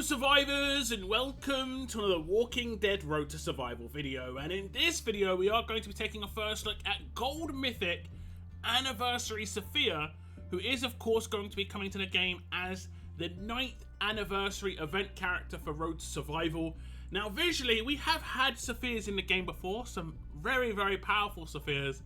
survivors, and welcome to another Walking Dead Road to Survival video. And in this video we are going to be taking a first look at Gold Mythic Anniversary Sophia, who is of course going to be coming to the game as the 9th anniversary event character for Road to Survival. Now visually we have had Sophias in the game before, some very powerful Sophias.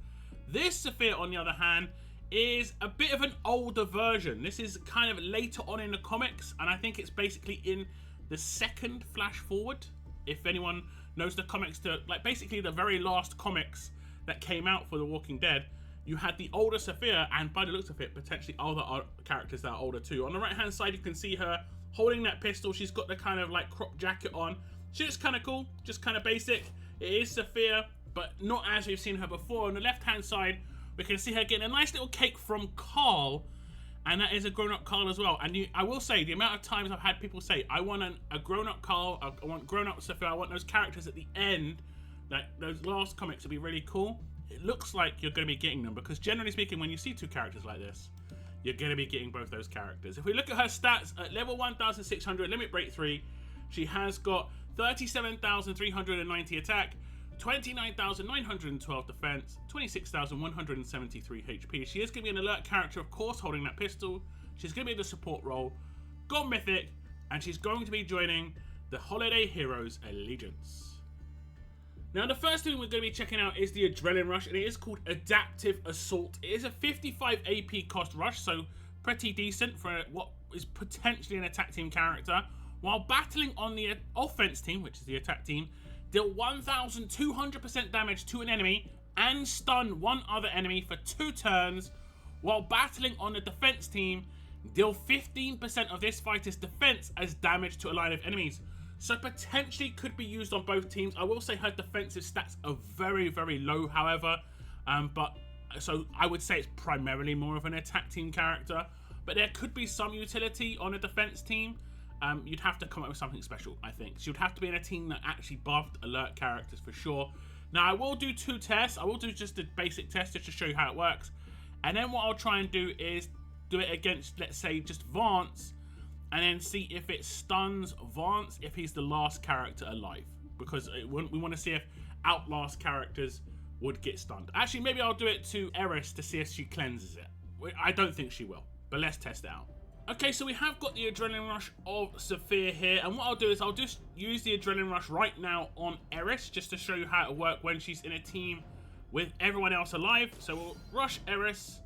This Sophia on the other hand is a bit of an older version. This is kind of later on in the comics, and I think it's basically in the second flash forward. If anyone knows the comics, like basically the very last comics that came out for The Walking Dead, you had the older Sophia, and by the looks of it, potentially other characters that are older too. On the right hand side, you can see her holding that pistol. She's got the kind of like crop jacket on. She looks kind of cool, just kind of basic. It is Sophia, but not as we've seen her before. On the left hand side, we can see her getting a nice little cake from Carl, and that is a grown-up Carl as well. And I will say, the amount of times I've had people say, I want a grown-up Carl, I want grown-up Sophia, I want those characters at the end, like those last comics would be really cool. It looks like you're going to be getting them, because generally speaking, when you see two characters like this, you're going to be getting both those characters. If we look at her stats, at level 1600, limit break 3, she has got 37,390 attack, 29,912 defense, 26,173 HP. She is going to be an alert character, of course, holding that pistol. She's going to be in the support role, Gold Mythic, and she's going to be joining the Holiday Heroes Allegiance. Now, the first thing we're going to be checking out is the Adrenaline Rush, and it is called Adaptive Assault. It is a 55 AP cost rush, so pretty decent for what is potentially an attack team character. While battling on the offense team, which is the attack team, deal 1,200% damage to an enemy and stun one other enemy for 2 turns. While battling on the defense team, deal 15% of this fighter's defense as damage to a line of enemies. So potentially could be used on both teams. I will say her defensive stats are very low, however, so I would say it's primarily more of an attack team character, but there could be some utility on a defense team. You'd have to come up with something special, I think. So you'd have to be in a team that actually buffed alert characters for sure. Now, I will do 2 tests. I will do just a basic test just to show you how it works. And then what I'll try and do is do it against, let's say, just Vance, and then see if it stuns Vance if he's the last character alive. Because we want to see if outlast characters would get stunned. Actually, maybe I'll do it to Eris to see if she cleanses it. I don't think she will, but let's test it out. Okay, so we have got the Adrenaline Rush of Sophia here, and what I'll do is I'll just use the Adrenaline Rush right now on Eris, just to show you how it works when she's in a team with everyone else alive. So we'll rush Eris.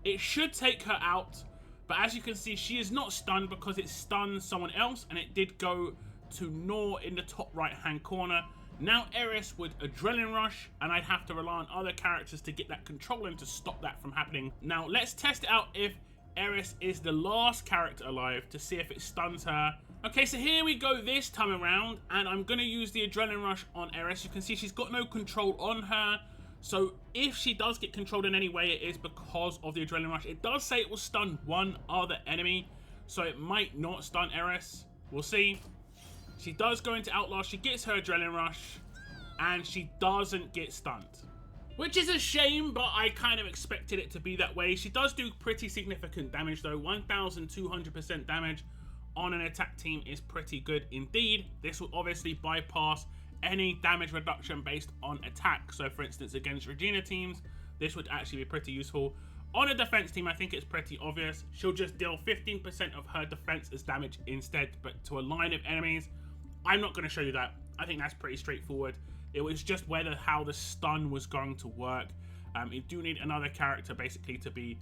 It should take her out, but as you can see, she is not stunned because it stunned someone else, and it did go to Nor in the top right-hand corner. Now Eris would Adrenaline Rush, and I'd have to rely on other characters to get that control and to stop that from happening. Now let's test it out if Eris is the last character alive to see if it stuns her. Okay, so here we go this time around, and I'm going to use the Adrenaline Rush on Eris. You can see she's got no control on her, so if she does get controlled in any way, it is because of the Adrenaline Rush. It does say it will stun one other enemy, so it might not stun Eris. We'll see. She does go into Outlast, she gets her Adrenaline Rush, and she doesn't get stunned. Which is a shame, but I kind of expected it to be that way. She does do pretty significant damage though. 1,200% damage on an attack team is pretty good indeed. This will obviously bypass any damage reduction based on attack. So for instance, against Regina teams, this would actually be pretty useful. On a defense team, I think it's pretty obvious. She'll just deal 15% of her defense as damage instead, but to a line of enemies. I'm not going to show you that. I think that's pretty straightforward. It was just how the stun was going to work. You do need another character basically to be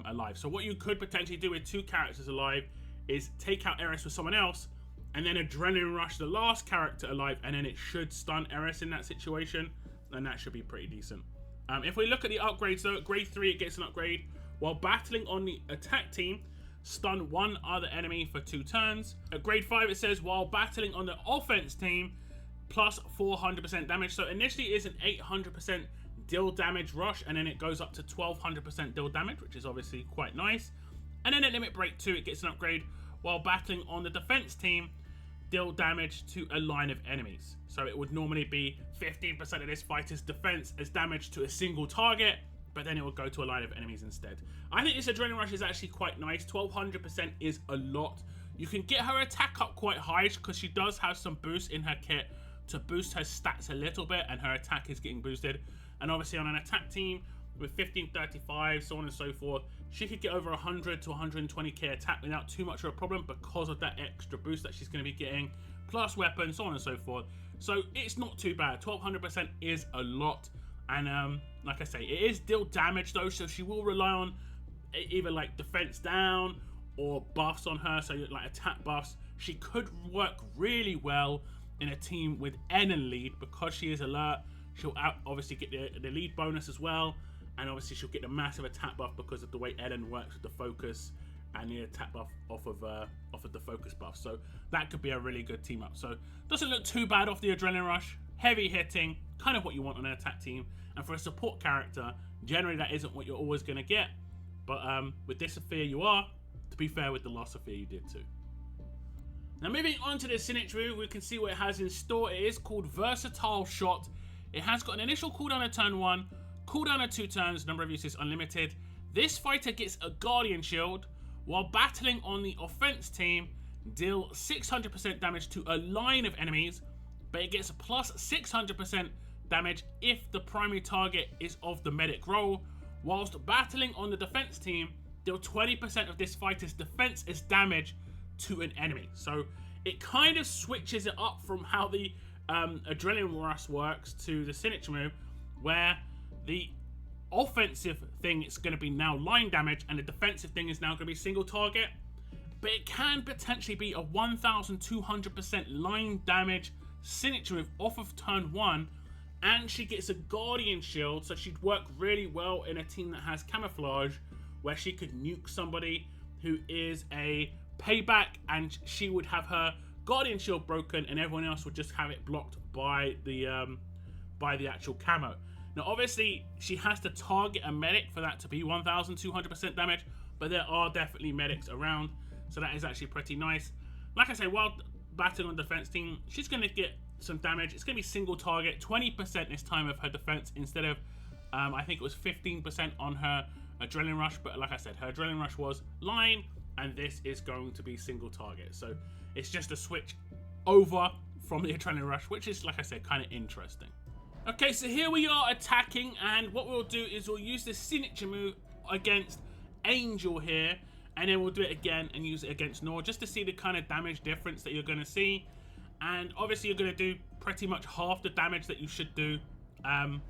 alive. So what you could potentially do with 2 characters alive is take out Eris with someone else, and then Adrenaline Rush the last character alive, and then it should stun Eris in that situation, and that should be pretty decent. If we look at the upgrades though, at grade 3 it gets an upgrade. While battling on the attack team, stun one other enemy for 2 turns. At grade 5 it says while battling on the offense team, plus 400% damage. So initially it is an 800% deal damage rush, and then it goes up to 1200% deal damage, which is obviously quite nice. And then at limit break 2 it gets an upgrade. While battling on the defense team, deal damage to a line of enemies. So it would normally be 15% of this fighter's defense as damage to a single target, but then it will go to a line of enemies instead. I think this Adrenaline Rush is actually quite nice. 1200% is a lot. You can get her attack up quite high because she does have some boost in her kit to boost her stats a little bit, and her attack is getting boosted. And obviously on an attack team with 1535, so on and so forth, she could get over 100 to 120k attack without too much of a problem because of that extra boost that she's going to be getting, plus weapons, so on and so forth. So it's not too bad. 1200% is a lot. And like I say, it is deal damage though, so she will rely on either like defense down or buffs on her, so like attack buffs. She could work really well in a team with Ellen lead because she is alert. She'll obviously get the lead bonus as well, and obviously she'll get the massive attack buff because of the way Ellen works with the focus and the attack buff off of the focus buff. So that could be a really good team up. So doesn't look too bad off the adrenaline rush. Heavy hitting, kind of what you want on an attack team. And for a support character, generally that isn't what you're always going to get. But with this Sophia you are. To be fair, with the last Sophia you did too. Now moving on to the signature move, we can see what it has in store. It is called Versatile Shot. It has got an initial cooldown of turn 1, cooldown of 2 turns, number of uses unlimited. This fighter gets a Guardian Shield. While battling on the offense team, deal 600% damage to a line of enemies, but it gets a plus 600% damage if the primary target is of the medic role. Whilst battling on the defense team, deal 20% of this fighter's defense as damage to an enemy. So it kind of switches it up from how the Adrenaline Rush works to the signature move, where the offensive thing is going to be now line damage and the defensive thing is now going to be single target. But it can potentially be a 1200% line damage signature move off of turn 1, and she gets a Guardian Shield, so she'd work really well in a team that has camouflage, where she could nuke somebody who is a payback, and she would have her Guardian Shield broken and everyone else would just have it blocked by the actual camo. Now obviously she has to target a medic for that to be 1200% damage, but there are definitely medics around, so that is actually pretty nice. Like I say, while battling on the defense team, she's going to get some damage. It's going to be single target, 20% this time of her defense instead of I think it was 15% on her Adrenaline Rush, but like I said, her Adrenaline Rush was line, and this is going to be single target. So it's just a switch over from the Adrenaline Rush, which is, like I said, kind of interesting. Okay, so here we are attacking, and what we'll do is we'll use this signature move against Angel here, and then we'll do it again and use it against Noor, just to see the kind of damage difference that you're going to see. And obviously you're going to do pretty much half the damage that you should do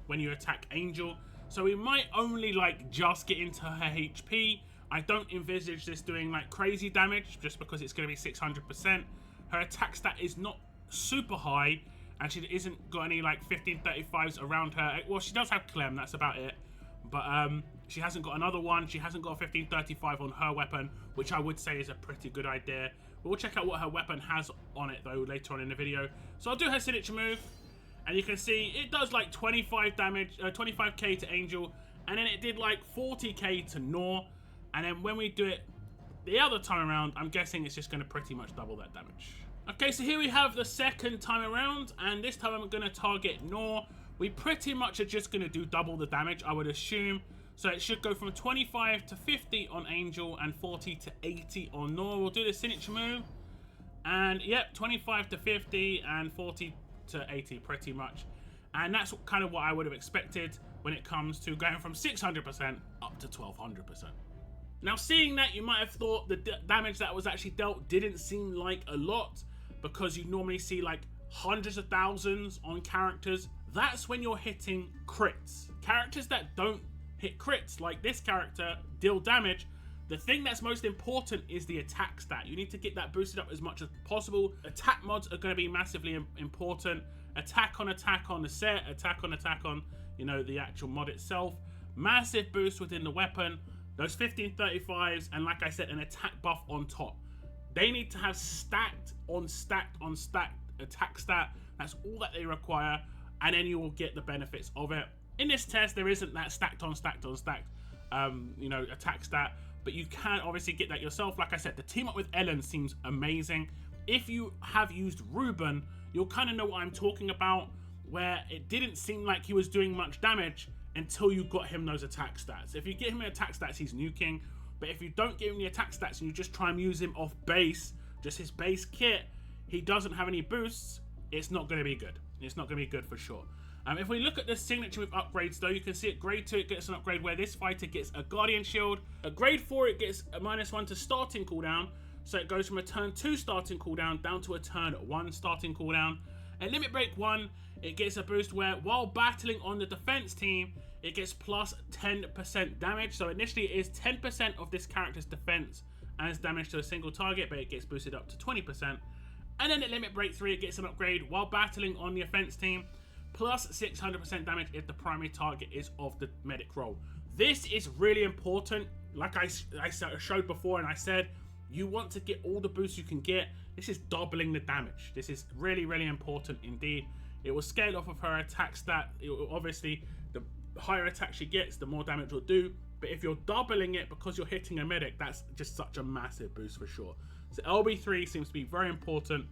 when you attack Angel. So we might only like just get into her HP. I don't envisage this doing like crazy damage just because it's going to be 600%. Her attack stat is not super high, and she isn't got any like 1535s around her. Well, she does have Clem, that's about it. But she hasn't got another one. She hasn't got a 1535 on her weapon, which I would say is a pretty good idea. We'll check out what her weapon has on it though later on in the video. So I'll do her signature move, and you can see it does like 25 damage, 25k to Angel, and then it did like 40k to Noor. And then when we do it the other time around, I'm guessing it's just going to pretty much double that damage. Okay, so here we have the second time around, and this time I'm going to target Noor. We pretty much are just going to do double the damage, I would assume. So it should go from 25 to 50 on Angel and 40 to 80 on Noor. We'll do the signature move. And yep, 25 to 50 and 40 to 80 pretty much. And that's kind of what I would have expected when it comes to going from 600% up to 1200%. Now seeing that, you might have thought the damage that was actually dealt didn't seem like a lot, because you normally see like hundreds of thousands on characters. That's when you're hitting crits. Characters that don't hit crits, like this character, deal damage. The thing that's most important is the attack stat. You need to get that boosted up as much as possible. Attack mods are going to be massively important. Attack on the set, attack on, you know, the actual mod itself. Massive boost within the weapon. Those 1535s, and like I said, an attack buff on top. They need to have stacked on stacked on stacked attack stat. That's all that they require, and then you will get the benefits of it. In this test, there isn't that stacked on stacked on stacked, you know, attack stat, but you can obviously get that yourself. Like I said, the team up with Ellen seems amazing. If you have used Ruben, you'll kind of know what I'm talking about, where it didn't seem like he was doing much damage until you got him those attack stats. If you get him attack stats, he's nuking. But if you don't give him the attack stats and you just try and use him off base, just his base kit, he doesn't have any boosts, it's not going to be good. It's not going to be good for sure. If we look at the signature with upgrades though, you can see at grade 2 it gets an upgrade where this fighter gets a Guardian Shield. At grade 4 it gets a -1 to starting cooldown, so it goes from a turn 2 starting cooldown down to a turn 1 starting cooldown. At Limit Break 1 it gets a boost where while battling on the defense team it gets plus 10% damage. So initially it is 10% of this character's defense as damage to a single target, but it gets boosted up to 20%. And then at Limit Break 3 it gets an upgrade while battling on the offense team, plus 600% damage if the primary target is of the medic role. This is really important. Like I showed before and I said, you want to get all the boosts you can get. This is doubling the damage. This is really, really important indeed. It will scale off of her attack stat. Obviously, the higher attack she gets, the more damage will do. But if you're doubling it because you're hitting a medic, that's just such a massive boost for sure. So LB3 seems to be very important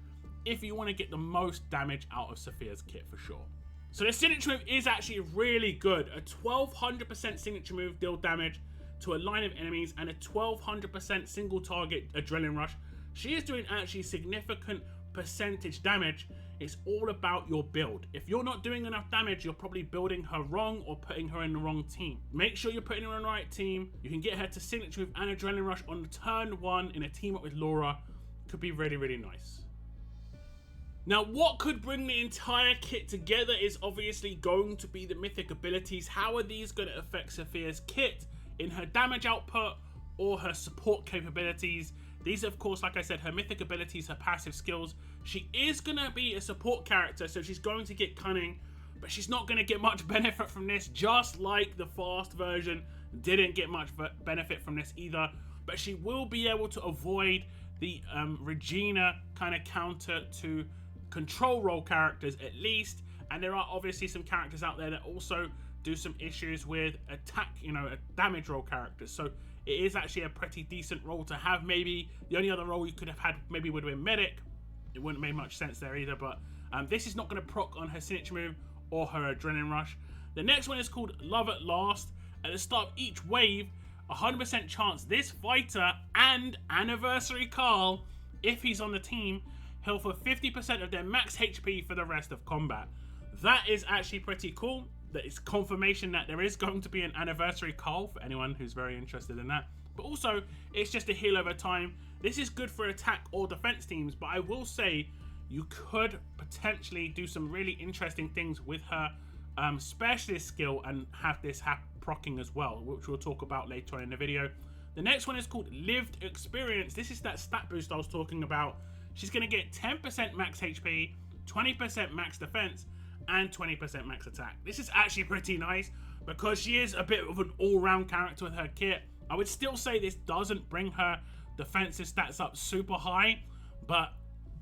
if you want to get the most damage out of Sophia's kit for sure. So the signature move is actually really good. A 1200% signature move deal damage to a line of enemies and a 1200% single target adrenaline rush. She is doing actually significant percentage damage. It's all about your build. If you're not doing enough damage, you're probably building her wrong or putting her in the wrong team. Make sure you're putting her in the right team. You can get her to signature move and adrenaline rush on turn 1 in a team up with Laura. Could be really, really nice. Now, what could bring the entire kit together is obviously going to be the Mythic Abilities. How are these going to affect Sophia's kit in her damage output or her support capabilities? These are, of course, like I said, her Mythic Abilities, her passive skills. She is going to be a support character, so she's going to get cunning, but she's not going to get much benefit from this, just like the fast version didn't get much benefit from this either. But she will be able to avoid the Regina kind of counter to control role characters at least, and there are obviously some characters out there that also do some issues with attack, damage role characters. So it is actually a pretty decent role to have. Maybe the only other role you could have had maybe would have been medic. It wouldn't have made much sense there either, but this is not going to proc on her signature move or her adrenaline rush. The next one is called Love at Last. At the start of each wave, 100% chance this fighter and Anniversary Carl, if he's on the team, heal for 50% of their max HP for the rest of combat. That is actually pretty cool. That is confirmation that there is going to be an Anniversary Carl for anyone who's very interested in that. But also, it's just a heal over time. This is good for attack or defense teams, but I will say you could potentially do some really interesting things with her specialist skill and have this proccing as well, which we'll talk about later on in the video. The next one is called Lived Experience. This is that stat boost I was talking about. She's going to get 10% max HP, 20% max defense, and 20% max attack. This is actually pretty nice because she is a bit of an all-round character with her kit. I would still say this doesn't bring her defensive stats up super high, but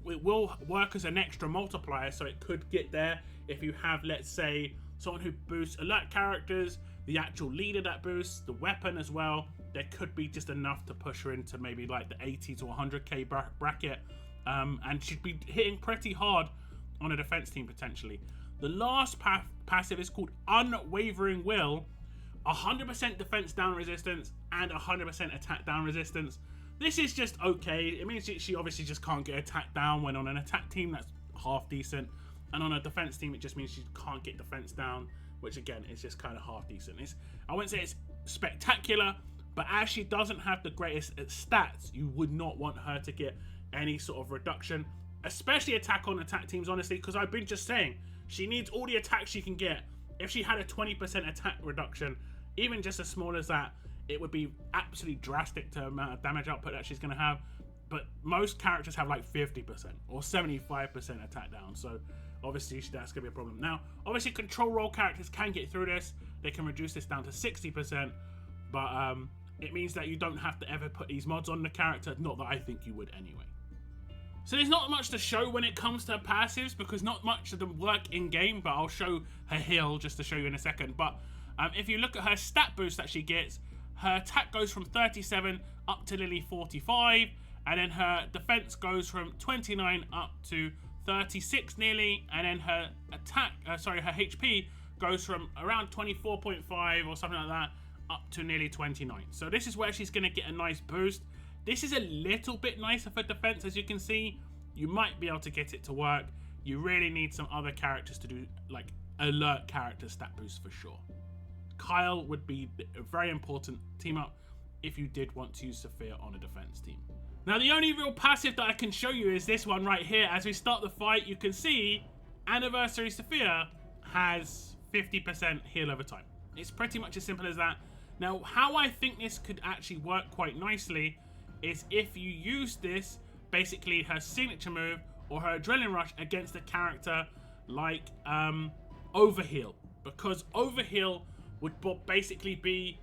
it will work as an extra multiplier, so it could get there if you have, let's say, someone who boosts alert characters, the actual leader that boosts, the weapon as well. There could be just enough to push her into maybe like the 80 to 100k bracket, and she'd be hitting pretty hard on a defense team potentially. The last passive is called Unwavering Will. 100% defense down resistance and 100% attack down resistance. This is just okay. It means she obviously just can't get attack down. When on an attack team, that's half decent, and on a defense team, it just means she can't get defense down, which again is just kind of half decent. I wouldn't say it's spectacular, but as she doesn't have the greatest stats, you would not want her to get any sort of reduction, especially attack on attack teams, honestly, because I've been just saying she needs all the attacks she can get. If she had a 20% attack reduction, even just as small as that, it would be absolutely drastic to the amount of damage output that she's going to have. But most characters have like 50% or 75% attack down, so obviously that's going to be a problem. Now, obviously control role characters can get through this. They can reduce this down to 60%, but it means that you don't have to ever put these mods on the character. Not that I think you would anyway. So there's not much to show when it comes to passives because not much of them work in game, but I'll show her heal just to show you in a second. But if you look at her stat boost that she gets, her attack goes from 37 up to nearly 45, and then her defense goes from 29 up to 36 nearly, and then her attack, her HP goes from around 24.5 or something like that up to nearly 29. So this is where she's going to get a nice boost. This is a little bit nicer for defense, as you can see. You might be able to get it to work. You really need some other characters to do, like, alert character stat boost for sure. Kyle would be a very important team up if you did want to use Sophia on a defense team. Now, the only real passive that I can show you is this one right here. As we start the fight, you can see Anniversary Sophia has 50% heal over time. It's pretty much as simple as that. Now, how I think this could actually work quite nicely is if you use this, basically her signature move or her adrenaline rush against a character like Overheal, because Overheal would basically be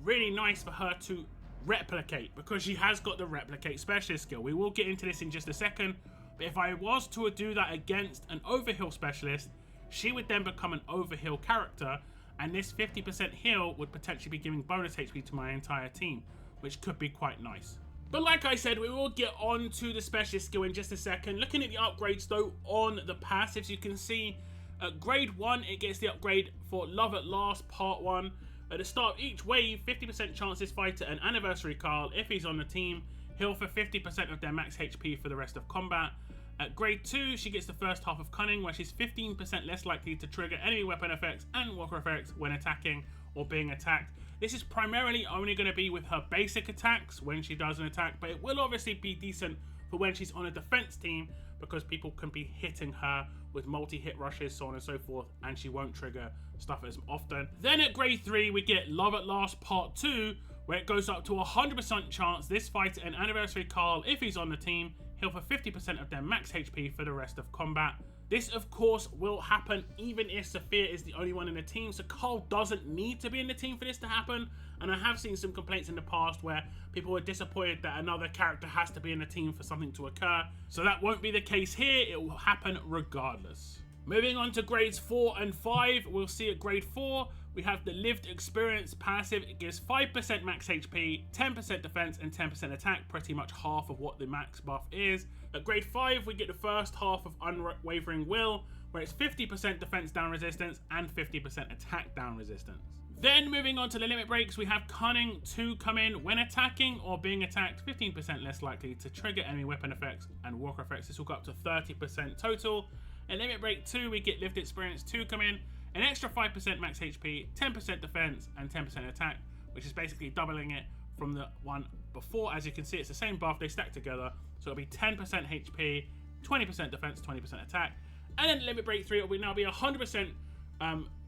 really nice for her to replicate, because she has got the replicate specialist skill. We will get into this in just a second, but if I was to do that against an Overheal specialist, she would then become an Overheal character, and this 50% heal would potentially be giving bonus HP to my entire team, which could be quite nice. But like I said, we will get on to the specialist skill in just a second. Looking at the upgrades though on the passives, you can see at grade 1, it gets the upgrade for Love at Last Part 1. At the start of each wave, 50% chance this fighter an Anniversary Carl, if he's on the team, heal for 50% of their max HP for the rest of combat. At grade 2, she gets the first half of Cunning, where she's 15% less likely to trigger enemy weapon effects and walker effects when attacking or being attacked. This is primarily only going to be with her basic attacks when she does an attack, but it will obviously be decent for when she's on a defense team, because people can be hitting her with multi-hit rushes, so on and so forth, and she won't trigger stuff as often. Then at grade 3, we get Love at Last Part 2, where it goes up to 100% chance this fighter an Anniversary Carl, if he's on the team, heal for 50% of their max HP for the rest of combat. This, of course, will happen even if Sophia is the only one in the team, so Carl doesn't need to be in the team for this to happen. And I have seen some complaints in the past where people were disappointed that another character has to be in the team for something to occur. So that won't be the case here, it will happen regardless. Moving on to grades 4 and 5, we'll see at grade 4, we have the Lived Experience passive. It gives 5% max HP, 10% defense, and 10% attack, pretty much half of what the max buff is. At grade 5, we get the first half of Unwavering Will, where it's 50% defense down resistance and 50% attack down resistance. Then moving on to the limit breaks, we have Cunning 2 come in. When attacking or being attacked, 15% less likely to trigger enemy weapon effects and walker effects. This will go up to 30% total. In limit break 2, we get Lived Experience 2 come in. An extra 5% max HP, 10% defense, and 10% attack, which is basically doubling it from the one before. As you can see, it's the same buff, they stack together. So it'll be 10% HP, 20% defense, 20% attack. And then limit break 3, it will now be 100%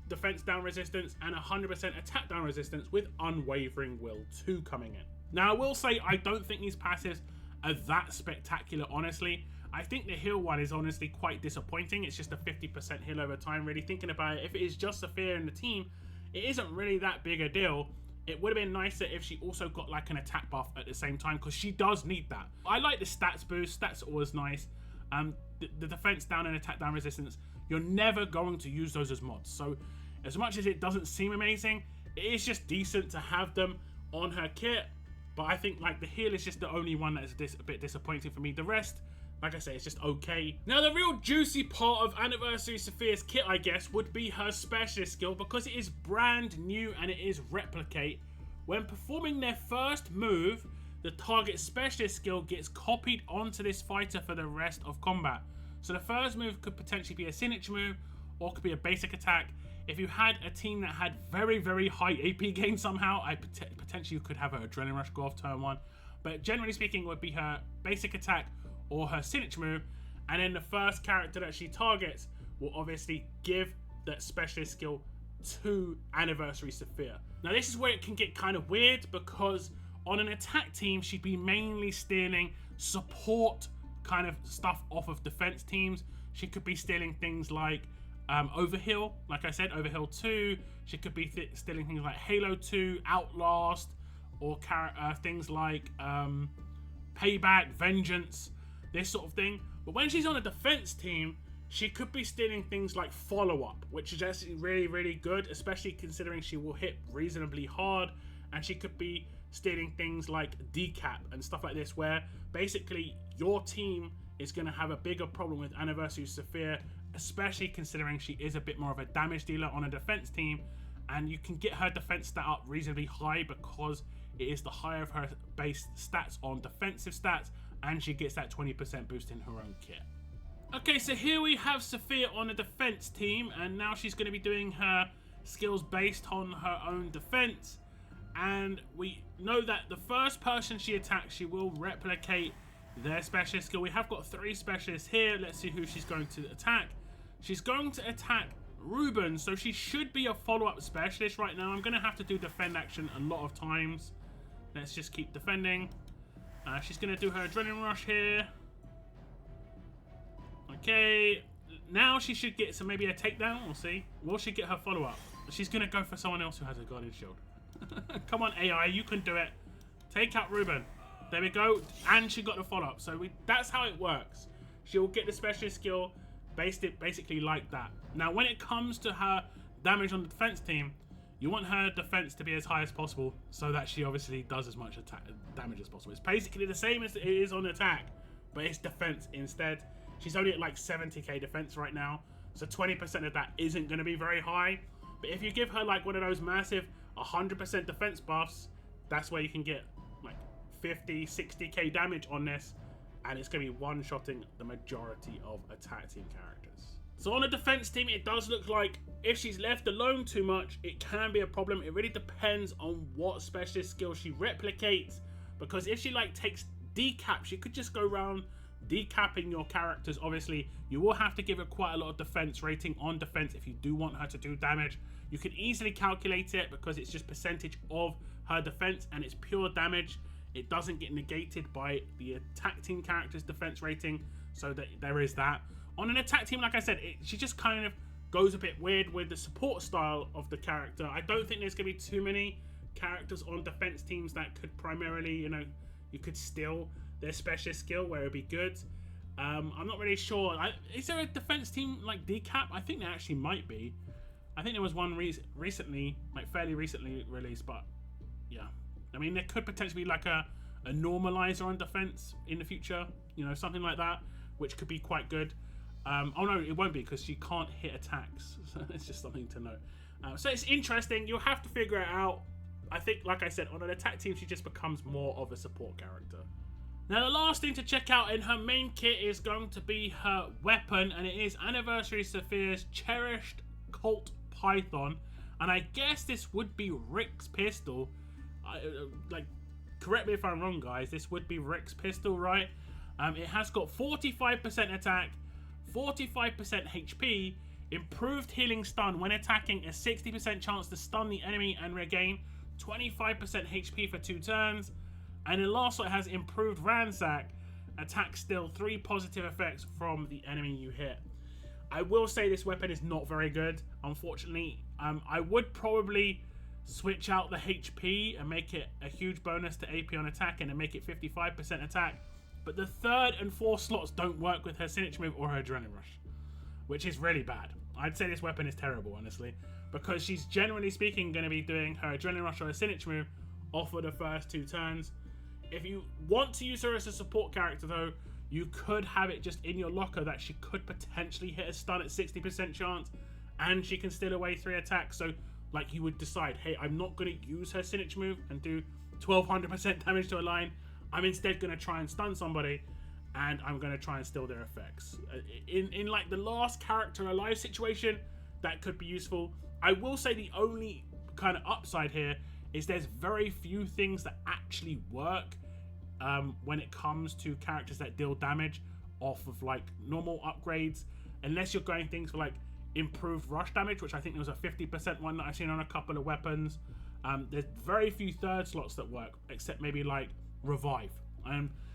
defense down resistance and 100% attack down resistance with Unwavering Will 2 coming in. Now, I will say I don't think these passives are that spectacular, honestly. I think the heal one is honestly quite disappointing. It's just a 50% heal over time, really thinking about it. If it is just Sophia in the team, it isn't really that big a deal. It would have been nicer if she also got like an attack buff at the same time, because she does need that. I like the stats boost, that's always nice. The defense down and attack down resistance, you're never going to use those as mods. So as much as it doesn't seem amazing, it is just decent to have them on her kit. But I think like the heal is just the only one that is a bit disappointing for me. The rest, like I say, it's just okay. Now, the real juicy part of Anniversary Sophia's kit, I guess, would be her specialist skill, because it is brand new and it is Replicate. When performing their first move, the target specialist skill gets copied onto this fighter for the rest of combat. So the first move could potentially be a signature move, or could be a basic attack. If you had a team that had very, very high AP gain somehow, I potentially could have her Adrenaline Rush go off turn 1. But generally speaking, it would be her basic attack or her signature move, and then the first character that she targets will obviously give that specialist skill to Anniversary Sophia. Now, this is where it can get kind of weird, because on an attack team, she'd be mainly stealing support kind of stuff off of defense teams. She could be stealing things like Overheal, like I said, Overheal 2. She could be stealing things like Halo 2, Outlast, or things like Payback, Vengeance, this sort of thing. But when she's on a defense team, she could be stealing things like Follow-Up, which is actually really, really good, especially considering she will hit reasonably hard. And she could be stealing things like Decap and stuff like this, where basically your team is going to have a bigger problem with Anniversary Sophia, especially considering she is a bit more of a damage dealer on a defense team. And you can get her defense stat up reasonably high, because it is the higher of her base stats on defensive stats, and she gets that 20% boost in her own kit. Okay, so here we have Sophia on a defense team, and now she's going to be doing her skills based on her own defense. And we know that the first person she attacks, she will replicate their specialist skill. We have got 3 specialists here. Let's see who she's going to attack. She's going to attack Ruben, so she should be a follow-up specialist right now. I'm going to have to do defend action a lot of times. Let's just keep defending. She's going to do her adrenaline rush here. Okay, now she should get maybe a takedown. We'll see. Will she get her follow-up? She's going to go for someone else who has a guardian shield. Come on, AI, you can do it. Take out Ruben. There we go. And she got the follow-up. So that's how it works. She'll get the specialist skill basically like that. Now, when it comes to her damage on the defense team, you want her defense to be as high as possible so that she obviously does as much damage as possible. It's basically the same as it is on attack, but it's defense instead. She's only at like 70k defense right now, so 20% of that isn't going to be very high. But if you give her like one of those massive 100% defense buffs, that's where you can get like 50, 60k damage on this, and it's going to be one-shotting the majority of attack team characters. So on a defense team, it does look like if she's left alone too much, it can be a problem. It really depends on what specialist skill she replicates, because if she like takes decap, she could just go around decapping your characters. Obviously, you will have to give her quite a lot of defense rating on defense if you do want her to do damage. You can easily calculate it because it's just percentage of her defense and it's pure damage. It doesn't get negated by the attack team character's defense rating, so that there is that. On an attack team, like I said, she just kind of goes a bit weird with the support style of the character. I don't think there's going to be too many characters on defense teams that could primarily, you know, you could steal their specialist skill where it'd be good. I'm not really sure. Is there a defense team like decap? I think there actually might be. I think there was one recently, like fairly recently released, but yeah. I mean, there could potentially be like a normalizer on defense in the future, you know, something like that, which could be quite good. Oh no, it won't be because she can't hit attacks. So it's just something to note. So it's interesting. You'll have to figure it out. I think, like I said, on an attack team, she just becomes more of a support character. Now, the last thing to check out in her main kit is going to be her weapon, and it is Anniversary Sophia's Cherished Colt Python. And I guess this would be Rick's pistol. Like, correct me if I'm wrong, guys. This would be Rick's pistol, right? It has got 45% attack, 45% HP, improved healing stun when attacking, a 60% chance to stun the enemy and regain 25% HP for 2 turns. And then lastly, it has improved ransack, attack still 3 positive effects from the enemy you hit. I will say this weapon is not very good, unfortunately. I would probably switch out the HP and make it a huge bonus to AP on attack and then make it 55% attack. But the 3rd and 4th slots don't work with her signature move or her adrenaline rush, which is really bad. I'd say this weapon is terrible, honestly, because she's generally speaking going to be doing her adrenaline rush or her signature move off of the first 2 turns. If you want to use her as a support character, though, you could have it just in your locker that she could potentially hit a stun at 60% chance, and she can steal away 3 attacks. So, like, you would decide, hey, I'm not going to use her signature move and do 1200% damage to a line. I'm instead going to try and stun somebody, and I'm going to try and steal their effects. In like the last character alive situation, that could be useful. I will say the only kind of upside here is there's very few things that actually work when it comes to characters that deal damage off of like normal upgrades, unless you're going things for like improved rush damage, which I think there was a 50% one that I've seen on a couple of weapons. There's very few 3rd slots that work, except maybe like revive.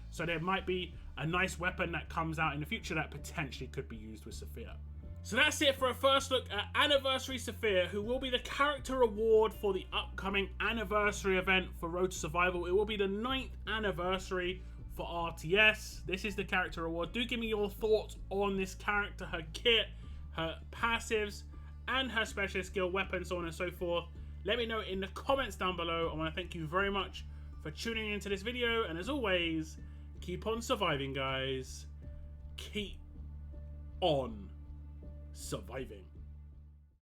So there might be a nice weapon that comes out in the future that potentially could be used with Sophia. So that's it for a first look at Anniversary Sophia, who will be the character award for the upcoming anniversary event for Road to Survival. It will be the 9th anniversary for RTS. This is the character award. Do give me your thoughts on this character, her kit, her passives, and her specialist skill, weapons, so on and so forth. Let me know in the comments down below. I want to thank you very much for tuning into this video, and as always, keep on surviving, guys. Keep on surviving.